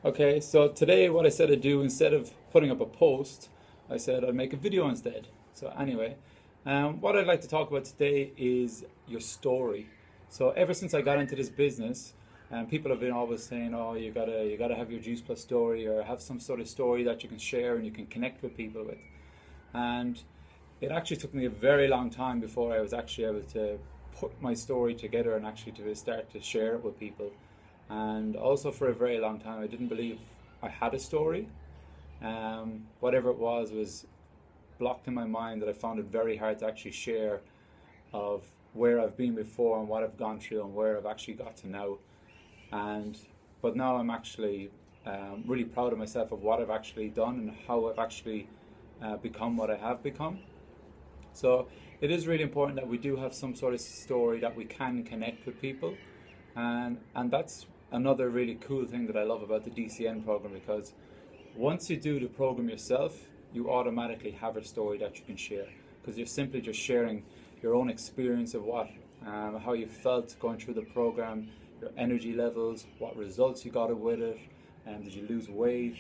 Okay, so today what I said I'd do, instead of putting up a post, I said I'd make a video instead. So anyway, what I'd like to talk about today is your story. So ever since I got into this business, people have been always saying, "Oh, you gotta have your Juice Plus story, or have some sort of story that you can share and you can connect with people with." And it actually took me a very long time before I was actually able to put my story together and actually to start to share it with people. And also for a very long time, I didn't believe I had a story. Whatever it was blocked in my mind, that I found it very hard to actually share of where I've been before and what I've gone through and where I've actually got to now. And but now I'm actually really proud of myself of what I've actually done and how I've actually become what I have become. So it is really important that we do have some sort of story that we can connect with people, and that's another really cool thing that I love about the DCN program, because once you do the program yourself, you automatically have a story that you can share, because you're simply just sharing your own experience of how you felt going through the program, your energy levels, what results you got with it, and did you lose weight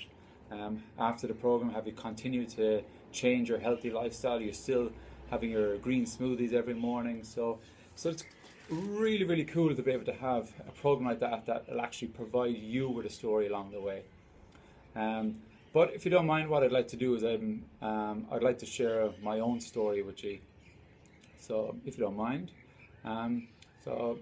after the program? Have you continued to change your healthy lifestyle? You're still having your green smoothies every morning. So it's really, really cool to be able to have a program like that will actually provide you with a story along the way. Um, but if you don't mind, what I'd like to do is I'd like to share my own story with you. So if you don't mind. Um, so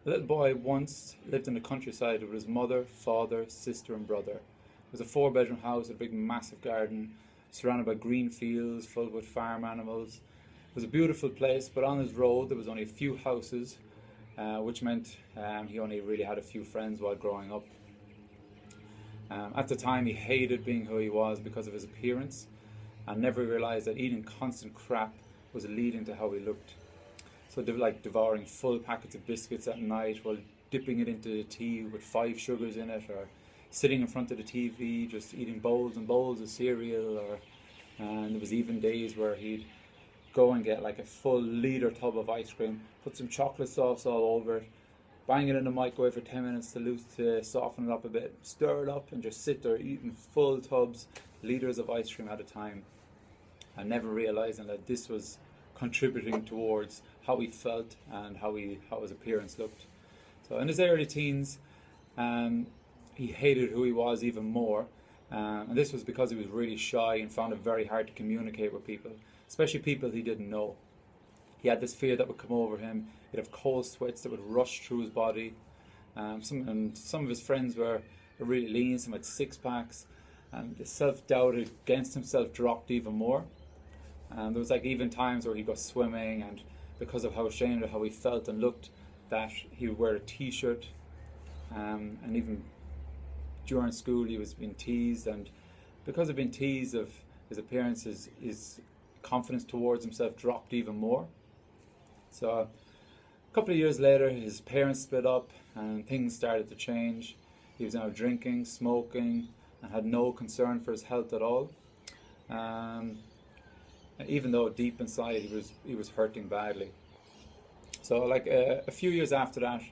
a little boy once lived in the countryside with his mother, father, sister, and brother. It was a four-bedroom house, a big, massive garden, surrounded by green fields filled with farm animals. It was a beautiful place, but on his road there was only a few houses, which meant he only really had a few friends while growing up. At the time, he hated being who he was because of his appearance, and never realized that eating constant crap was leading to how he looked. So like devouring full packets of biscuits at night while dipping it into the tea with 5 sugars in it, or sitting in front of the TV just eating bowls and bowls of cereal, and there was even days where he'd go and get like a full liter tub of ice cream, put some chocolate sauce all over it, bang it in the microwave for 10 minutes to soften it up a bit, stir it up, and just sit there eating full tubs, liters of ice cream at a time, and never realizing that this was contributing towards how he felt and how his appearance looked. So in his early teens, he hated who he was even more, and this was because he was really shy and found it very hard to communicate with people, especially people he didn't know. He had this fear that would come over him. He'd have cold sweats that would rush through his body. Some of his friends were really lean, some had six packs, and the self-doubt against himself dropped even more. And there was like even times where he'd go swimming, and because of how ashamed of how he felt and looked, that he would wear a t-shirt. And even during school he was being teased, and because of being teased of his appearance, his confidence towards himself dropped even more. So a couple of years later, his parents split up and things started to change. He was now drinking, smoking, and had no concern for his health at all. Um, Even though deep inside he was hurting badly. So like a few years after that,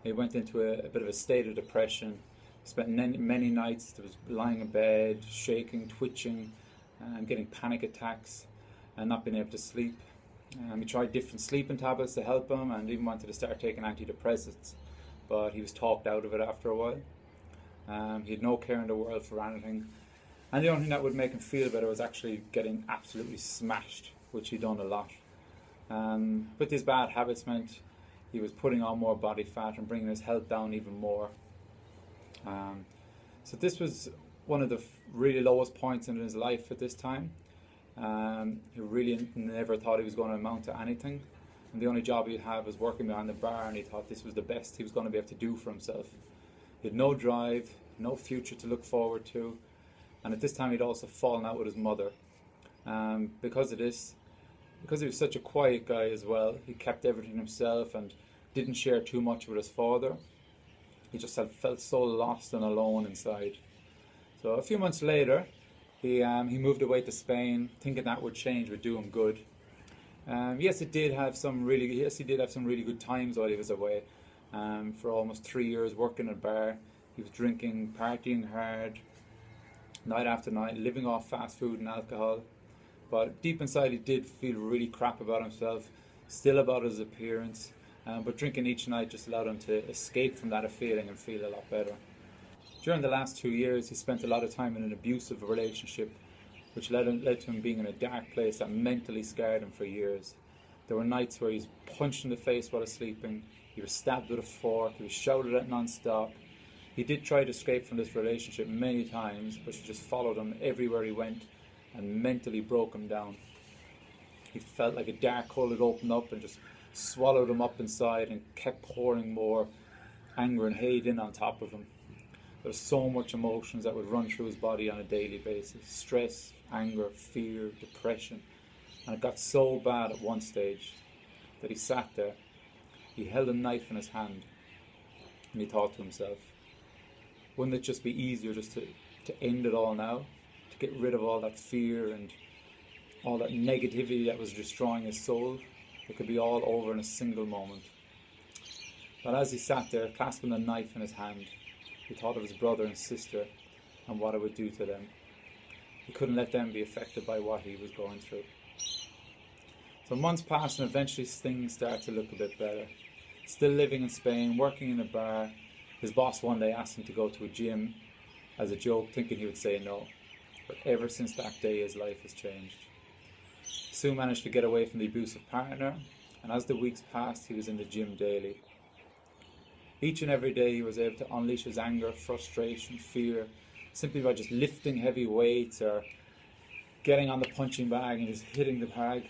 he went into a bit of a state of depression. Spent many nights that was lying in bed, shaking, twitching, and getting panic attacks, and not being able to sleep. He tried different sleeping tablets to help him, and even wanted to start taking antidepressants, but he was talked out of it after a while. He had no care in the world for anything, and the only thing that would make him feel better was actually getting absolutely smashed, which he'd done a lot. But these bad habits meant he was putting on more body fat and bringing his health down even more. So this was one of the really lowest points in his life at this time. He really never thought he was going to amount to anything, and the only job he'd have was working behind the bar, and he thought this was the best he was going to be able to do for himself. He had no drive, no future to look forward to, and at this time he'd also fallen out with his mother. Because of this, because he was such a quiet guy as well, he kept everything himself and didn't share too much with his father. He just felt so lost and alone inside. So a few months later, he moved away to Spain, thinking that would change, would do him good. Yes, he did have some really good times while he was away. For almost 3 years working at a bar, He was drinking, partying hard, night after night, living off fast food and alcohol. But deep inside he did feel really crap about himself, still about his appearance. But drinking each night just allowed him to escape from that feeling and feel a lot better. During the last 2 years, he spent a lot of time in an abusive relationship, which led to him being in a dark place that mentally scarred him for years. There were nights where he was punched in the face while sleeping, he was stabbed with a fork, he was shouted at non-stop. He did try to escape from this relationship many times, but she just followed him everywhere he went and mentally broke him down. He felt like a dark hole had opened up and just swallowed him up inside and kept pouring more anger and hate in on top of him. There was so much emotions that would run through his body on a daily basis. Stress, anger, fear, depression. And it got so bad at one stage that he sat there, he held a knife in his hand, and he thought to himself, wouldn't it just be easier just to end it all now? To get rid of all that fear and all that negativity that was destroying his soul? It could be all over in a single moment. But as he sat there, clasping the knife in his hand, he thought of his brother and sister and what it would do to them. He couldn't let them be affected by what he was going through. So months passed and eventually things started to look a bit better. Still living in Spain, working in a bar, his boss one day asked him to go to a gym as a joke, thinking he would say no. But ever since that day, his life has changed. He soon managed to get away from the abusive partner, and as the weeks passed, he was in the gym daily. Each and every day he was able to unleash his anger, frustration, fear, simply by just lifting heavy weights or getting on the punching bag and just hitting the bag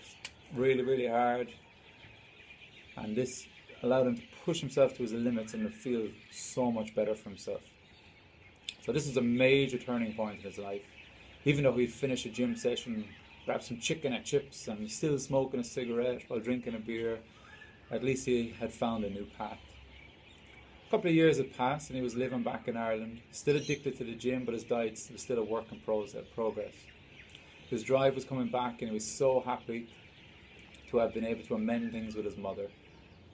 really, really hard. And this allowed him to push himself to his limits and to feel so much better for himself. So this is a major turning point in his life. Even though he'd finished a gym session, grab some chicken and chips and still smoking a cigarette while drinking a beer, at least he had found a new path. A couple of years had passed and he was living back in Ireland, still addicted to the gym, but his diet was still a work in progress. His drive was coming back and he was so happy to have been able to amend things with his mother.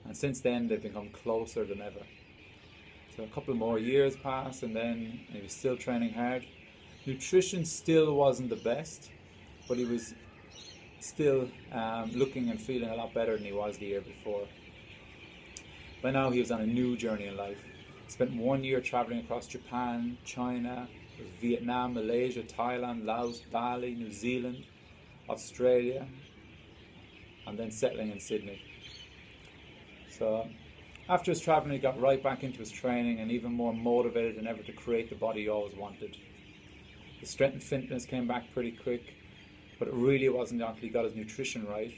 And since then they've become closer than ever. So a couple more years passed and then he was still training hard. Nutrition still wasn't the best, but he was still looking and feeling a lot better than he was the year before. By now he was on a new journey in life. He spent 1 year traveling across Japan, China, Vietnam, Malaysia, Thailand, Laos, Bali, New Zealand, Australia, and then settling in Sydney. So after his traveling, he got right back into his training and even more motivated than ever to create the body he always wanted. His strength and fitness came back pretty quick, but it really wasn't until he got his nutrition right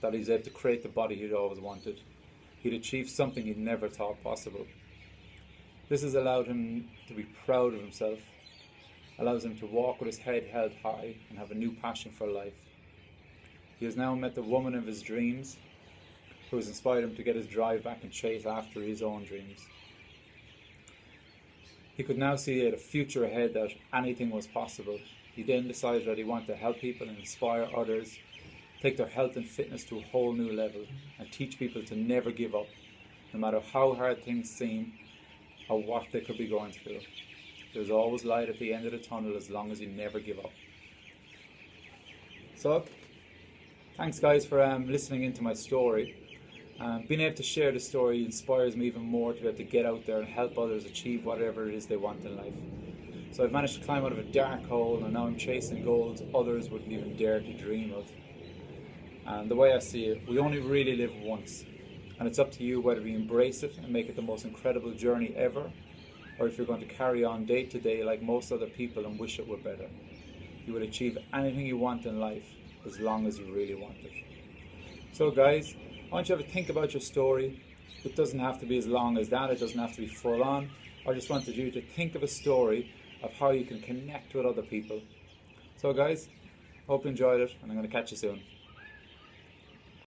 that he was able to create the body he'd always wanted. He'd achieved something he'd never thought possible. This has allowed him to be proud of himself, allows him to walk with his head held high and have a new passion for life. He has now met the woman of his dreams, who has inspired him to get his drive back and chase after his own dreams. He could now see a future ahead that anything was possible. He then decided that he wanted to help people and inspire others, take their health and fitness to a whole new level, and teach people to never give up, no matter how hard things seem or what they could be going through. There's always light at the end of the tunnel as long as you never give up. So, thanks guys for listening into my story. Being able to share the story inspires me even more to be able to get out there and help others achieve whatever it is they want in life. So I've managed to climb out of a dark hole and now I'm chasing goals others wouldn't even dare to dream of. And the way I see it, we only really live once, and it's up to you whether you embrace it and make it the most incredible journey ever, or if you're going to carry on day to day like most other people and wish it were better. You will achieve anything you want in life as long as you really want it. So guys, I want you to think about your story. It doesn't have to be as long as that, it doesn't have to be full on. I just wanted you to think of a story of how you can connect with other people. So guys, hope you enjoyed it and I'm going to catch you soon.